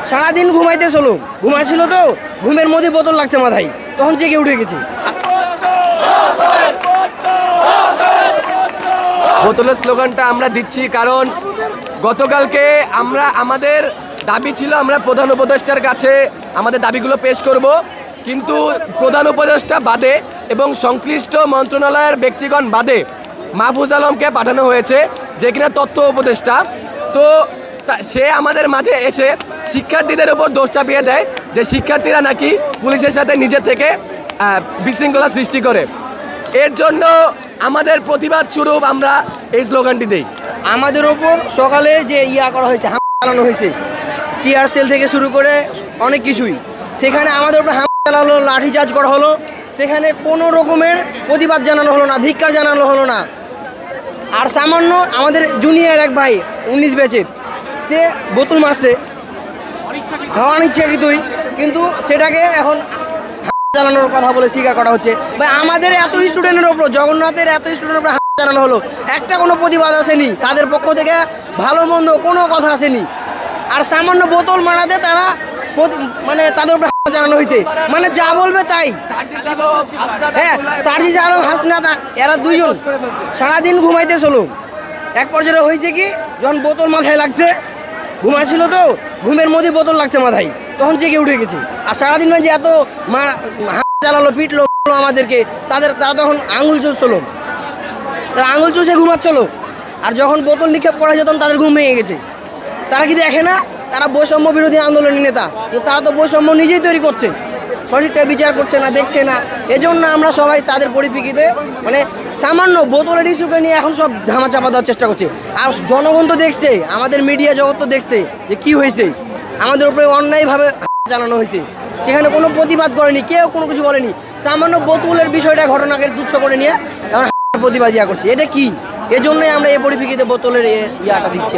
সারাদিন ঘুমাইতে চলো, ঘুমাইছিল তো ঘুমের মধ্যে বোতল লাগছে মাথায়, তখন জেগে উঠে গেছে। বোতলের স্লোগানটা আমরা দিচ্ছি কারণ গতকালকে আমাদের দাবি ছিল আমরা প্রধান উপদেষ্টার কাছে আমাদের দাবিগুলো পেশ করব, কিন্তু প্রধান উপদেষ্টা বাদে এবং সংশ্লিষ্ট মন্ত্রণালয়ের ব্যক্তিগণ বাদে মাহফুজ আলমকে পাঠানো হয়েছে, যে কিনা তথ্য উপদেষ্টা। তো সে আমাদের মাঝে এসে শিক্ষার্থীদের উপর দোষ চাপিয়ে দেয় যে শিক্ষার্থীরা নাকি পুলিশের সাথে নিজে থেকে বিশৃঙ্খলা সৃষ্টি করে। এর জন্য আমাদের প্রতিবাদ স্বরূপ আমরা এই স্লোগানটি দেই। আমাদের ওপর সকালে যে করা হয়েছে, হামলা চালানো হয়েছে, টিআর সেল থেকে শুরু করে অনেক কিছুই, সেখানে আমাদের উপর হামলা চালানো, লাঠিচার্জ করা হলো, সেখানে কোনো রকমের প্রতিবাদ জানানো হলো না, ধিক্কার জানানো হলো না। আর সামান্য আমাদের জুনিয়র এক ভাই 19 ব্যাচের, সে বোতল মারছে অনিচ্ছাকৃতই, কিন্তু সেটাকে এখন চালানোর কথা বলে স্বীকার করা হচ্ছে। বা আমাদের এত স্টুডেন্টের ওপর, জগন্নাথের এত স্টুডেন্টের উপর চালানো হলো, একটা কোনো প্রতিবাদ আসেনি, তাদের পক্ষ থেকে ভালো মন্দ কোনো কথা আসেনি। আর সামান্য বোতল মারাতে তারা মানে তাদের উপর জানানো হয়েছে, মানে যা বলবে তাই। হ্যাঁ, সার্জিস আলম, হাসনাত, এরা দুইজন সারাদিন ঘুমাইতে চলো। এক পর্যায়ে হয়েছে কি, যখন বোতল মাথায় লাগছে, ঘুমাইছিল তো ঘুমের মধ্যে বোতল লাগছে মাথায়, তখন জেগে উঠে গেছে। আর সারাদিন যে এত চালালো, পিটলো আমাদেরকে, তারা তখন আঙুল চুষলো, তারা আঙুল চুষে ঘুমাচ্ছিল। আর যখন বোতল নিক্ষেপ করা হয়েছে তখন তাদের ঘুম ভেঙে গেছে। তারা কি দেখে না তারা বৈষম্য বিরোধী আন্দোলনের নেতা? তারা তো বৈষম্য নিজেই তৈরি করছে, সঠিকটা বিচার করছে না, দেখছে না। এজন্য আমরা সবাই তাদের পরিপ্রেক্ষিতে মানে সামান্য বোতলের ইস্যুকে নিয়ে এখন সব ধামাচাপা দেওয়ার চেষ্টা করছে। আর জনগণ তো দেখছে, আমাদের মিডিয়া জগৎ তো দেখছে যে কি হয়েছে, আমাদের উপরে অন্যায়ভাবে চালানো হয়েছে। সেখানে কোনো প্রতিবাদ করেনি, কেউ কোনো কিছু বলেনি। সামান্য বোতলের বিষয়টা ঘটনাকে তুচ্ছ করে নিয়ে এখন প্রতিবাদ করছে। এটা কি? এজন্যই আমরা এই পরিপ্রেক্ষিতে বোতলের ইয়াটা দিচ্ছি।